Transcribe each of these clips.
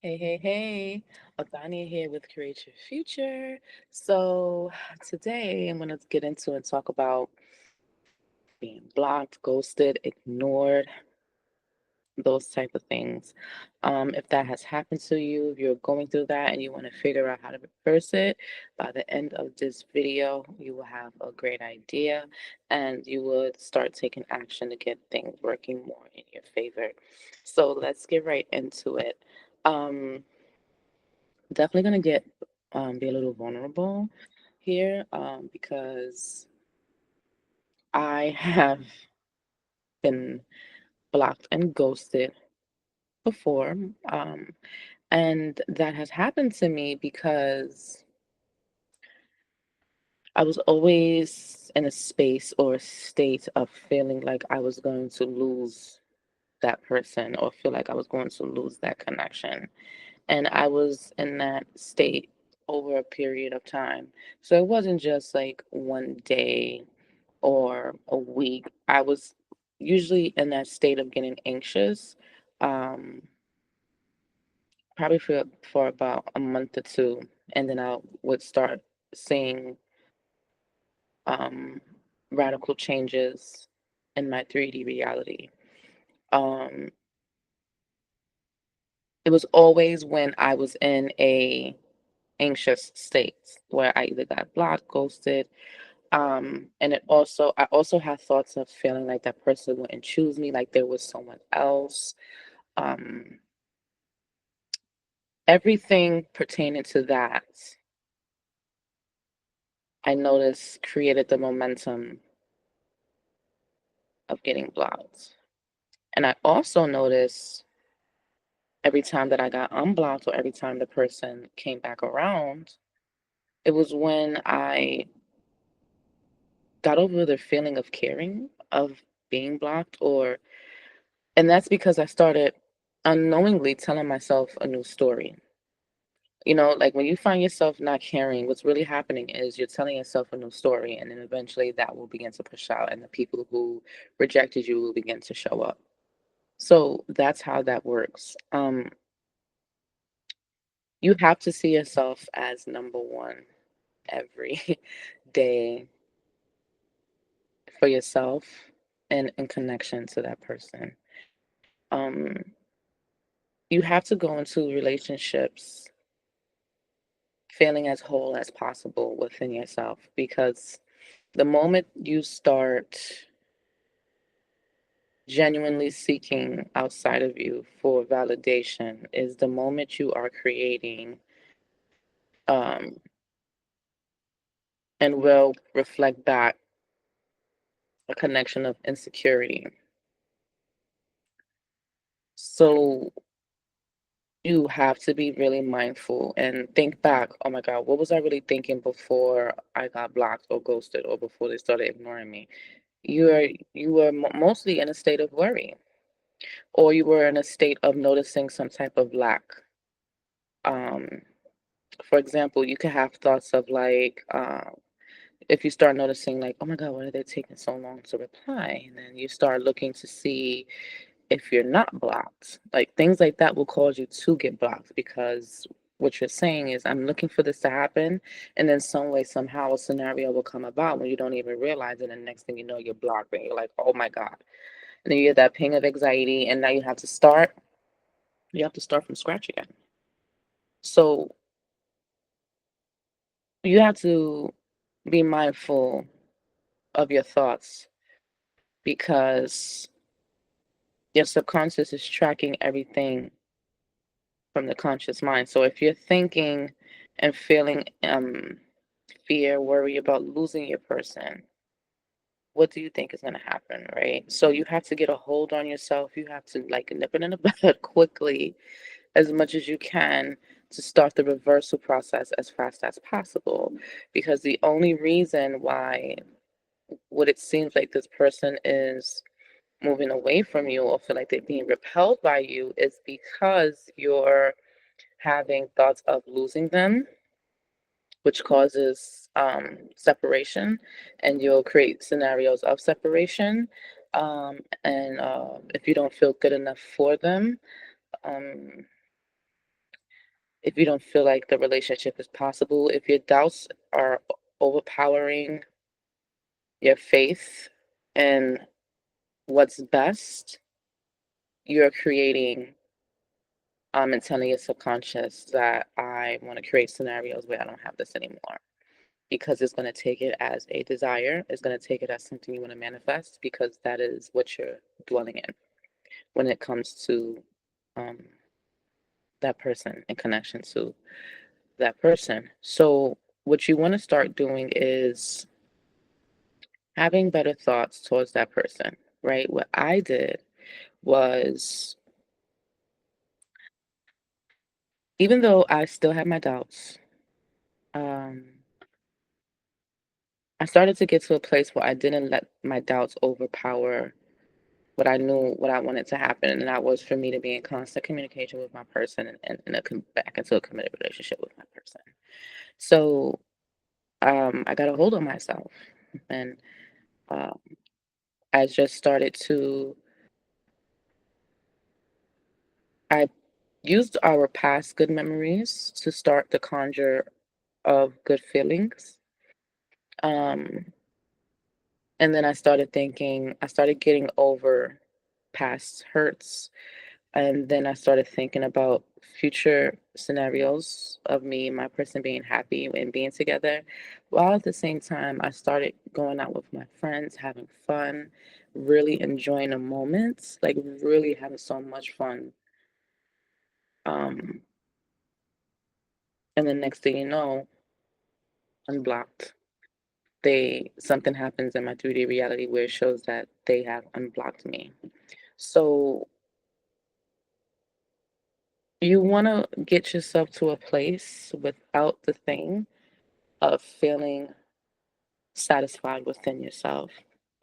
Hey, hey, hey. Othania here with Create Your Future. So today I'm going to get into and talk about being blocked, ghosted, ignored, those type of things. If that has happened to you, if you're going through that and you want to figure out how to reverse it, by the end of this video, you will have a great idea and you would start taking action to get things working more in your favor. So let's get right into it. Um, Definitely gonna get be a little vulnerable here because I have been blocked and ghosted before, and that has happened to me because I was always in a space or a state of feeling like I was going to lose that person or feel like I was going to lose that connection. And I was in that state over a period of time. So it wasn't just like one day or a week. I was usually in that state of getting anxious, um, probably for about a month or two, and then I would start seeing um, radical changes in my 3D reality. Um, it was always when I was in a anxious state where I either got blocked, ghosted, and I also had thoughts of feeling like that person wouldn't choose me, like there was someone else. Um, Everything pertaining to that, I noticed created the momentum of getting blocked. And I also noticed every time that I got unblocked or every time the person came back around, it was when I got over the feeling of caring, of being blocked, and that's because I started unknowingly telling myself a new story. You know, like when you find yourself not caring, what's really happening is you're telling yourself a new story, and then eventually that will begin to push out, and the people who rejected you will begin to show up. So that's how that works. You have to see yourself as number one every day for yourself and in connection to that person. Um, you have to go into relationships feeling as whole as possible within yourself because the moment you start genuinely seeking outside of you for validation is the moment you are creating um, and will reflect back a connection of insecurity. So you have to be really mindful and think back, oh my God, what was I really thinking before I got blocked or ghosted or before they started ignoring me? You were mostly in a state of worry, or you were in a state of noticing some type of lack. Um, for example, you could have thoughts of like, if you start noticing like, oh my God, why are they taking so long to reply? And then you start looking to see if you're not blocked. Like things like that will cause you to get blocked because what you're saying is, I'm looking for this to happen. And then some way, somehow a scenario will come about when you don't even realize it. And next thing you know, you're blocked and you're like, oh my God. And then you get that ping of anxiety and now you have to start from scratch again. So you have to be mindful of your thoughts because your subconscious is tracking everything from the conscious mind. So if you're thinking and feeling fear, worry about losing your person, what do you think is going to happen, right? So you have to get a hold on yourself. You have to like nip it in the bud quickly as much as you can to start the reversal process as fast as possible. Because the only reason why what it seems like this person is moving away from you or feel like they're being repelled by you is because you're having thoughts of losing them, which causes separation, and you'll create scenarios of separation. And if you don't feel good enough for them, um, if you don't feel like the relationship is possible, if your doubts are overpowering your faith in what's best, you're creating and telling your subconscious that I want to create scenarios where I don't have this anymore, because it's going to take it as a desire. It's going to take it as something you want to manifest, because that is what you're dwelling in when it comes to um, that person in connection to that person. So what you want to start doing is having better thoughts towards that person, right? What I did was, even though I still had my doubts, um, I started to get to a place where I didn't let my doubts overpower what I knew, what I wanted to happen, and that was for me to be in constant communication with my person, and back into a committed relationship with my person. So I got a hold of myself, and um, I just started to. I used our past good memories to start the conjure of good feelings. Um, and then I started getting over past hurts. And then I started thinking about future scenarios of me and my person being happy and being together. While at the same time, I started going out with my friends, having fun, really enjoying the moments, like really having so much fun. Um, and then next thing you know, unblocked. Something happens in my 3D reality where it shows that they have unblocked me. So you want to get yourself to a place without the thing of feeling satisfied within yourself.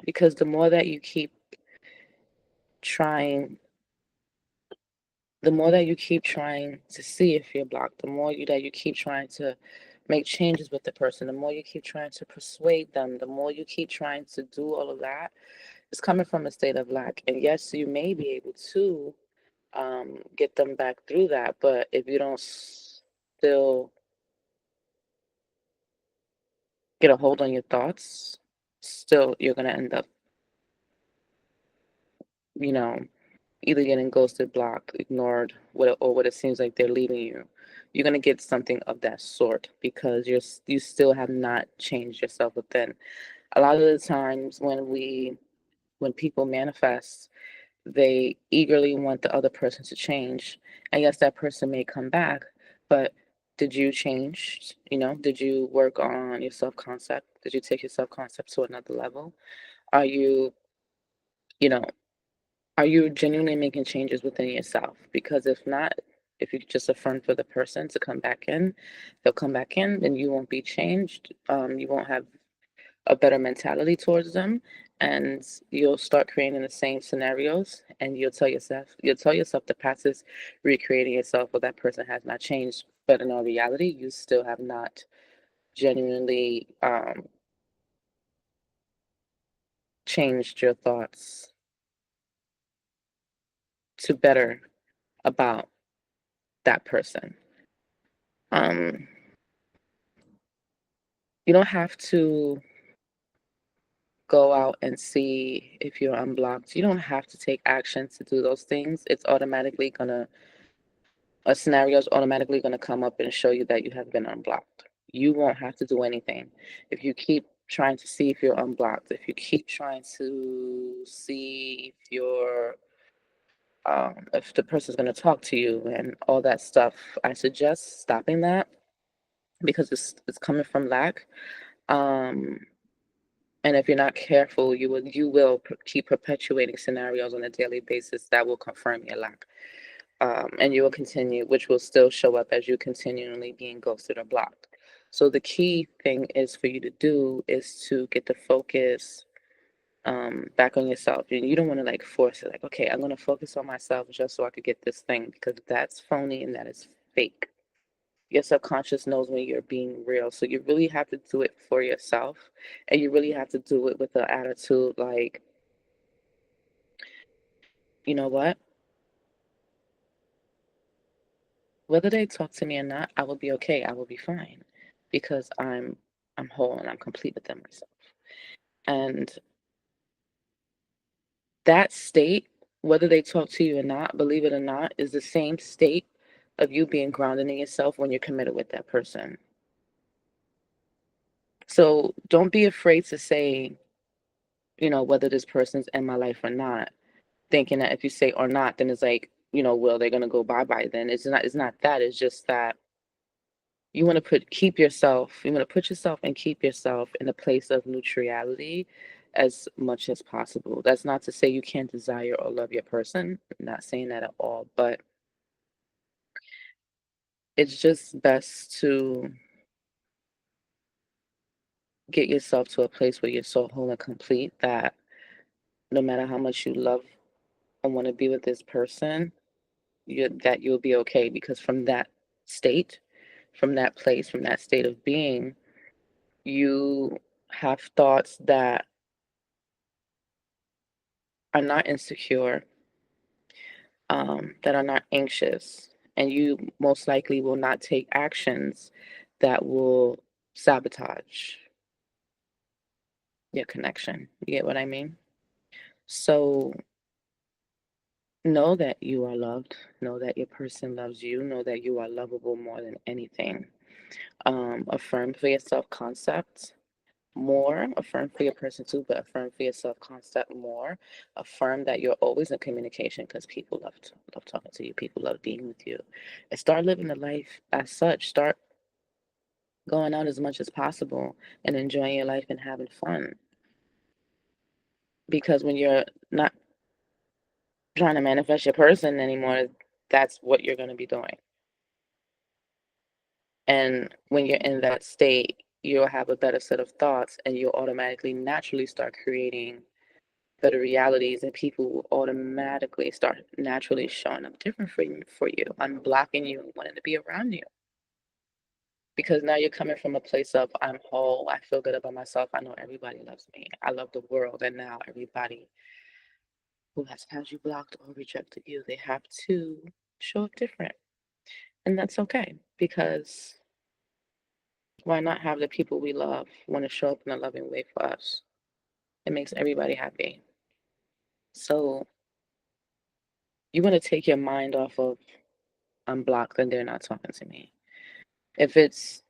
Because trying, the more that you keep trying to see if you're blocked, the more that you keep trying to make changes with the person, the more you keep trying to persuade them, the more you keep trying to do all of that, it's coming from a state of lack. And yes, you may be able to get them back through that, but if you don't still get a hold on your thoughts, still you're going to end up, you know, either getting ghosted, blocked, ignored, or what it seems like they're leaving you. You're gonna get something of that sort because you still have not changed yourself within. A lot of the times when people manifest, they eagerly want the other person to change, and yes, that person may come back, but did you change? Did you work on your self concept? Did you take your self concept to another level? Are you, you know, Are you genuinely making changes within yourself? Because if not, if you just affirm for the person to come back in, they'll come back in, then you won't be changed. You won't have a better mentality towards them, and you'll start creating the same scenarios. And you'll tell yourself the past is recreating itself, or that person has not changed. But in all reality, you still have not genuinely changed your thoughts to better about that person. Um, You don't have to go out and see if you're unblocked. You don't have to take action to do those things. A scenario is automatically gonna come up and show you that you have been unblocked. You won't have to do anything. If you keep trying to see if you're unblocked, if you keep trying to see if the person's gonna talk to you and all that stuff, I suggest stopping that because it's coming from lack. Um, And if you're not careful, you will keep perpetuating scenarios on a daily basis that will confirm your lack. And you will continue, which will still show up as you continually being ghosted or blocked. So the key thing is for you to do is to get the focus back on yourself. You don't want to like force it, like, okay, I'm going to focus on myself just so I could get this thing, because that's phony and that is fake. Your subconscious knows when you're being real. So you really have to do it for yourself. And you really have to do it with the attitude like, you know what? whether they talk to me or not, I will be okay. I will be fine because I'm whole and I'm complete within myself. And that state, whether they talk to you or not, believe it or not, is the same state of you being grounded in yourself when you're committed with that person. So don't be afraid to say, whether this person's in my life or not, thinking that if you say or not, then it's like, well, they're gonna go bye-bye then. It's not that. It's just that you want to put yourself and keep yourself in a place of neutrality as much as possible. That's not to say you can't desire or love your person. I'm not saying that at all, but it's just best to get yourself to a place where you're so whole and complete that no matter how much you love and want to be with this person, you'll be okay, because from that state, from that place, from that state of being, you have thoughts that are not insecure, that are not anxious, and you most likely will not take actions that will sabotage your connection. You get what I mean? So know that you are loved, know that your person loves you, know that you are lovable more than anything. Affirm for your self concept more, affirm for your person too, but affirm for your self concept more. Affirm that you're always in communication, because people love talking to you, people love being with you. And start living the life as such. Start going out as much as possible and enjoying your life and having fun. Because when you're not trying to manifest your person anymore, that's what you're going to be doing. And when you're in that state, you'll have a better set of thoughts, and you'll automatically, naturally start creating better realities, and people will automatically start naturally showing up different for you, unblocking you and wanting to be around you. Because now you're coming from a place of, I'm whole, I feel good about myself, I know everybody loves me, I love the world, and now everybody who has had you blocked or rejected you, they have to show up different. And that's okay, because why not have the people we love want to show up in a loving way for us? It makes everybody happy. So you want to take your mind off of, I'm blocked and they're not talking to me. If it's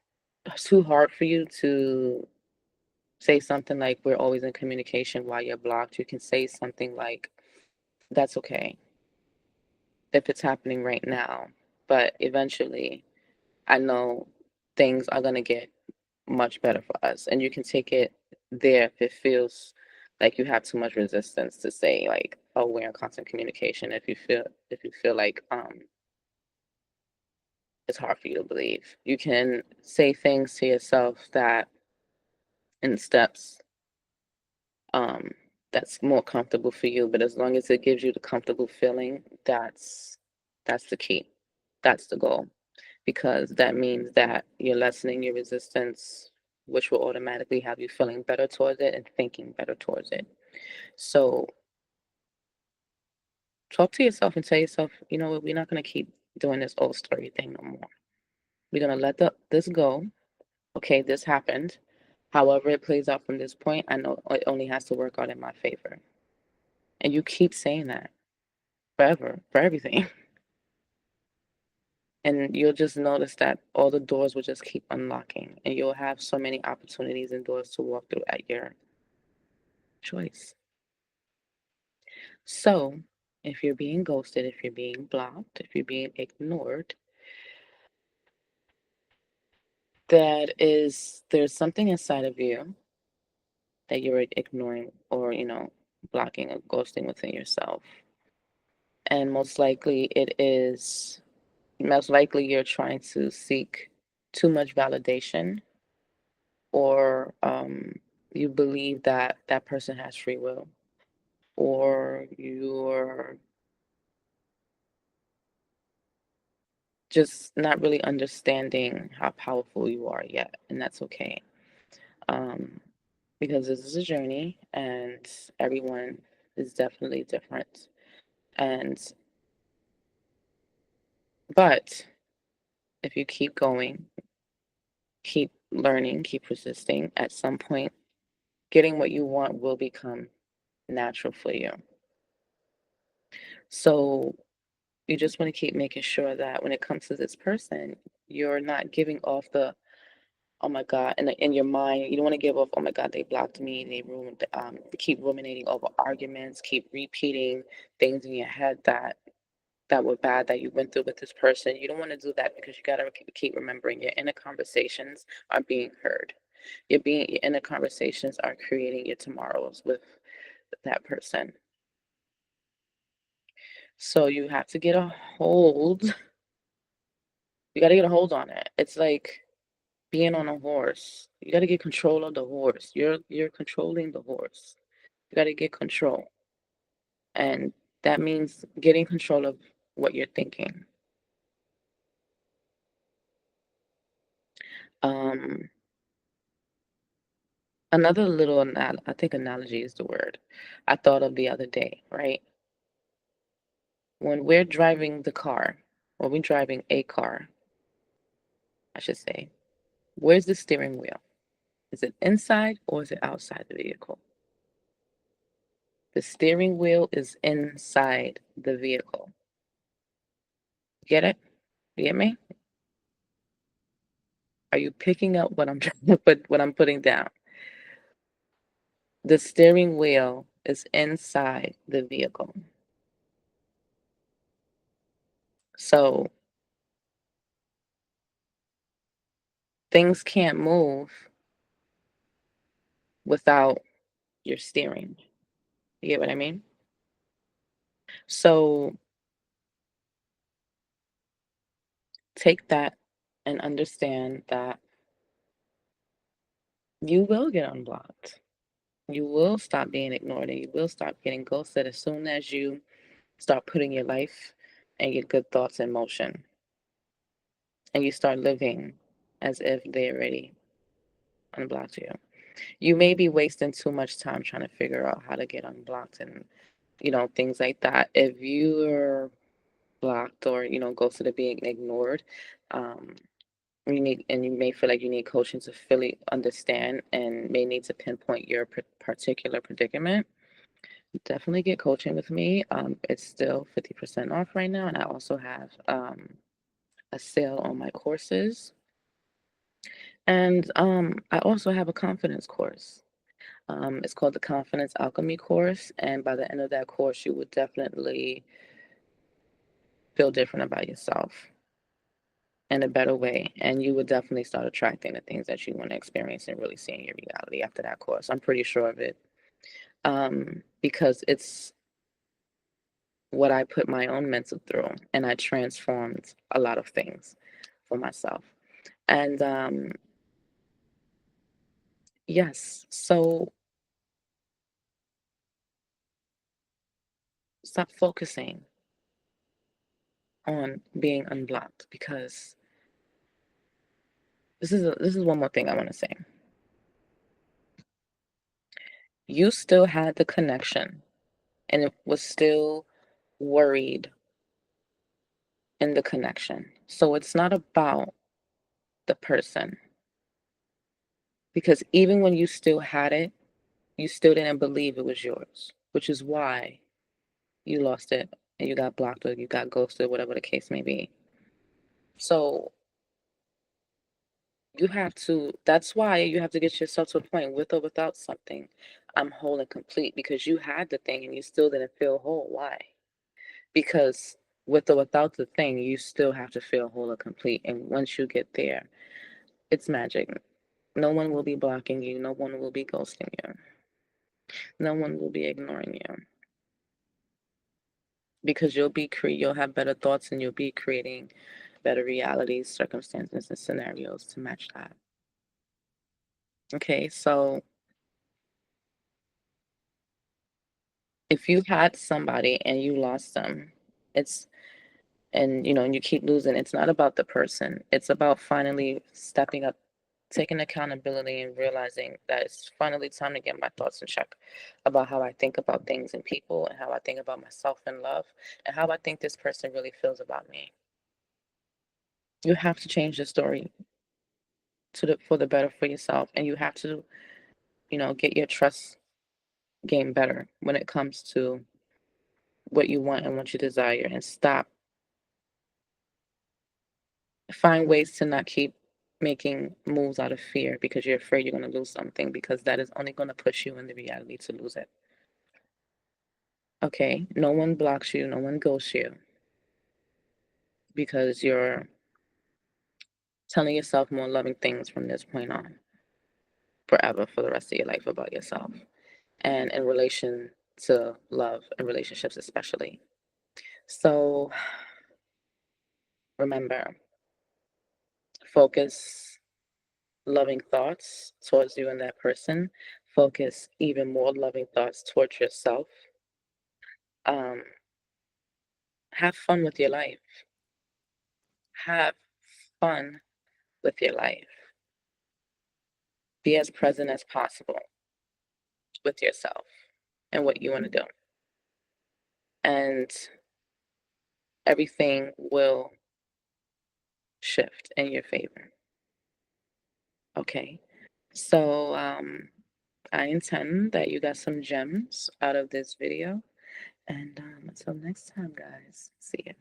too hard for you to say something like, we're always in communication while you're blocked, you can say something like, that's okay if it's happening right now, but eventually I know things are going to get much better for us. And you can take it there if it feels like you have too much resistance to say, like, oh, we're in constant communication. If you feel like it's hard for you to believe, you can say things to yourself that, in steps, um that's more comfortable for you. But as long as it gives you the comfortable feeling, that's the key. That's the goal, because that means that you're lessening your resistance, which will automatically have you feeling better towards it and thinking better towards it. So talk to yourself and tell yourself, you know what, we're not going to keep doing this old story thing no more. We're going to let this go. Okay, this happened. However it plays out from this point, I know it only has to work out in my favor. And you keep saying that forever, for everything. And you'll just notice that all the doors will just keep unlocking, and you'll have so many opportunities and doors to walk through at your choice. So, if you're being ghosted, if you're being blocked, if you're being ignored, there's something inside of you that you're ignoring, or, blocking or ghosting within yourself. And most likely you're trying to seek too much validation, or you believe that that person has free will, or you're just not really understanding how powerful you are yet, and that's okay. Um, because this is a journey, and everyone is definitely different. And but if you keep going, keep learning, keep resisting, at some point, getting what you want will become natural for you. So you just want to keep making sure that when it comes to this person, you're not giving off the, oh my God, in your mind, you don't want to give off, oh my God, they blocked me, they ruined, keep ruminating over arguments, keep repeating things in your head that were bad that you went through with this person. You don't want to do that because you got to keep remembering your inner conversations are being heard. Your inner conversations are creating your tomorrows with that person. So you have to get a hold. You got to get a hold on it. It's like being on a horse. You got to get control of the horse. You're controlling the horse. You got to get control. And that means getting control of what you're thinking. Um, Another little, I think analogy is the word I thought of the other day, right? When we're driving the car, or we're driving a car, I should say, where's the steering wheel? Is it inside or is it outside the vehicle? The steering wheel is inside the vehicle. Get it? You get me? Are you picking up what I'm trying to put, what I'm putting down? The steering wheel is inside the vehicle. So things can't move without your steering. You get what I mean? So take that and understand that you will get unblocked. You will stop being ignored and you will stop getting ghosted as soon as you start putting your life and your good thoughts in motion and you start living as if they already unblocked you. You may be wasting too much time trying to figure out how to get unblocked and things like that. If you're blocked or ghosted or being ignored, um, you may feel like you need coaching to fully understand and may need to pinpoint your particular predicament. Definitely get coaching with me. It's still 50% off right now, and I also have a sale on my courses. And I also have a confidence course. It's called the Confidence Alchemy course, and by the end of that course, you would definitely feel different about yourself in a better way, and you would definitely start attracting the things that you want to experience and really see in your reality after that course. I'm pretty sure of it, because it's what I put my own mental through, and I transformed a lot of things for myself. And yes, so stop focusing on being unblocked because this is one more thing I want to say. You still had the connection, and it was still worried in the connection. So it's not about the person because even when you still had it, you still didn't believe it was yours, which is why you lost it and you got blocked or you got ghosted, whatever the case may be. So that's why you have to get yourself to a point with or without something. I'm whole and complete because you had the thing and you still didn't feel whole. Why? Because with or without the thing, you still have to feel whole and complete. And once you get there, it's magic. No one will be blocking you. No one will be ghosting you. No one will be ignoring you because you'll have better thoughts and you'll be creating better realities, circumstances, and scenarios to match that. Okay, so if you had somebody and you lost them, it's and you keep losing, it's not about the person. It's about finally stepping up, taking accountability and realizing that it's finally time to get my thoughts in check about how I think about things and people and how I think about myself and love and how I think this person really feels about me. You have to change the story for the better for yourself, and you have to, get your trust game better when it comes to what you want and what you desire, and find ways to not keep making moves out of fear because you're afraid you're going to lose something, because that is only going to push you in the reality to lose it. Okay, no one blocks you, no one ghosts you, because you're telling yourself more loving things from this point on, forever, for the rest of your life, about yourself and in relation to love and relationships, especially. So remember, focus loving thoughts towards you and that person. Focus even more loving thoughts towards yourself. Um, have fun with your life. Have fun with your life. Be as present as possible with yourself and what you want to do. And everything will shift in your favor. Okay. So I intend that you got some gems out of this video. And until next time, guys, see ya.